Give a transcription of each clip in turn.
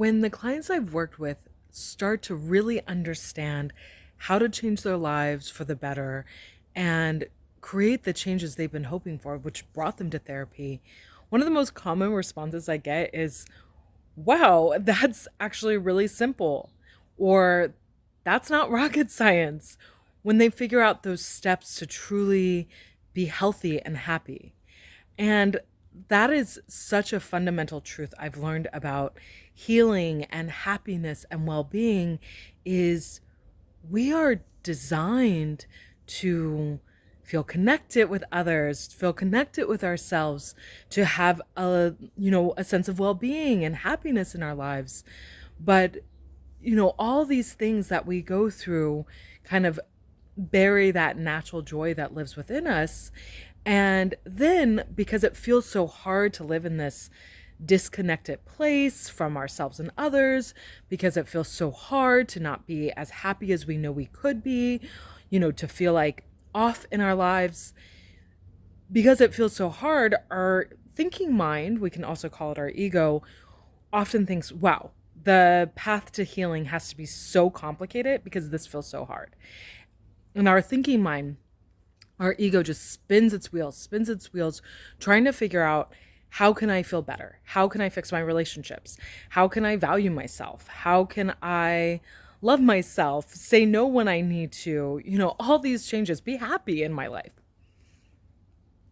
when the clients I've worked with start to really understand how to change their lives for the better and create the changes they've been hoping for, which brought them to therapy, one of the most common responses I get is, wow, that's actually really simple. Or that's not rocket science. When they figure out those steps to truly be healthy and happy. And that is such a fundamental truth I've learned about healing and happiness and well-being is we are designed to feel connected with others, feel connected with ourselves, to have a sense of well-being and happiness in our lives. But all these things that we go through kind of bury that natural joy that lives within us. And then because it feels so hard to live in this disconnected place from ourselves and others, because it feels so hard to not be as happy as we know we could be, to feel like off in our lives, because it feels so hard, our thinking mind, we can also call it our ego, often thinks, wow, the path to healing has to be so complicated because this feels so hard. And our thinking mind, our ego just spins its wheels, trying to figure out how can I feel better? How can I fix my relationships? How can I value myself? How can I love myself? Say no when I need to, all these changes, be happy in my life.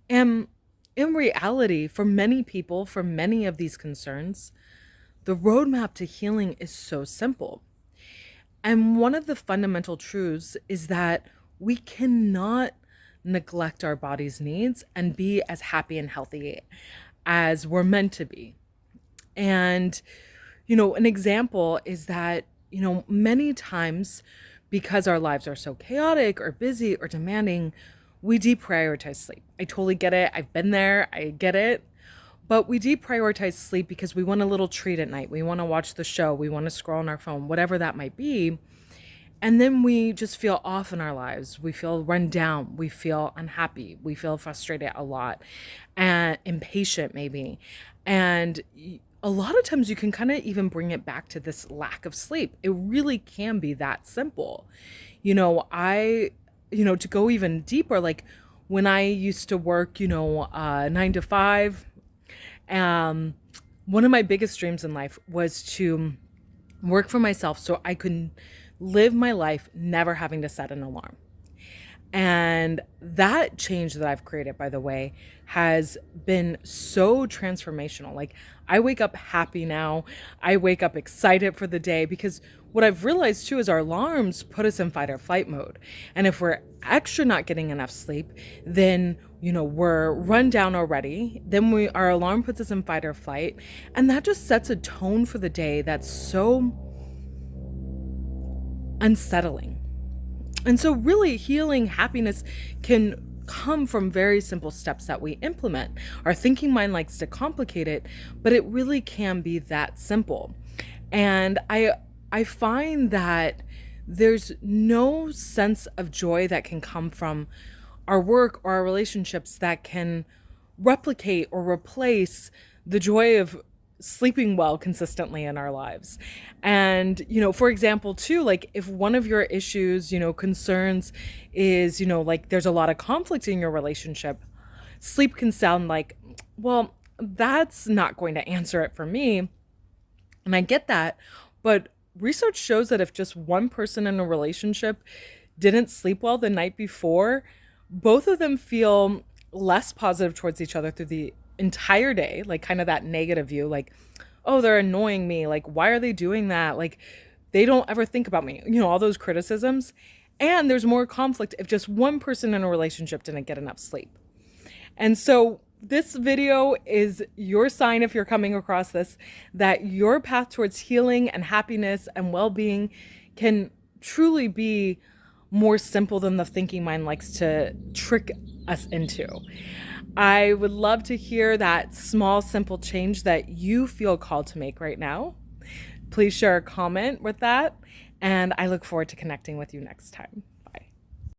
And in reality, for many people, for many of these concerns, the roadmap to healing is so simple. And one of the fundamental truths is that we cannot neglect our body's needs and be as happy and healthy as we're meant to be. And, an example is that, many times because our lives are so chaotic or busy or demanding, we deprioritize sleep. I totally get it. I've been there. I get it. But we deprioritize sleep because we want a little treat at night. We want to watch the show. We want to scroll on our phone, whatever that might be. And then we just feel off in our lives. We feel run down. We feel unhappy. We feel frustrated a lot and impatient maybe. And a lot of times you can kind of even bring it back to this lack of sleep. It really can be that simple. To go even deeper, like when I used to work, 9 to 5, one of my biggest dreams in life was to work for myself so I could live my life never having to set an alarm. And that change that I've created, by the way, has been so transformational. Like I wake up happy now. I wake up excited for the day because what I've realized too is our alarms put us in fight or flight mode. And if we're extra not getting enough sleep, then we're run down already. Then our alarm puts us in fight or flight. And that just sets a tone for the day that's so unsettling. And so really healing happiness can come from very simple steps that we implement. Our thinking mind likes to complicate it, but it really can be that simple. And I find that there's no sense of joy that can come from our work or our relationships that can replicate or replace the joy of sleeping well consistently in our lives. And, for example, too, like if one of your issues, concerns is, like there's a lot of conflict in your relationship, sleep can sound like, well, that's not going to answer it for me. And I get that. But research shows that if just one person in a relationship didn't sleep well the night before, both of them feel less positive towards each other through the entire day, like kind of that negative view, like, oh, they're annoying me. Like, why are they doing that? Like, they don't ever think about me, all those criticisms. And there's more conflict if just one person in a relationship didn't get enough sleep. And so this video is your sign, if you're coming across this, that your path towards healing and happiness and well-being can truly be more simple than the thinking mind likes to trick us into. I would love to hear that small, simple change that you feel called to make right now. Please share a comment with that, and I look forward to connecting with you next time.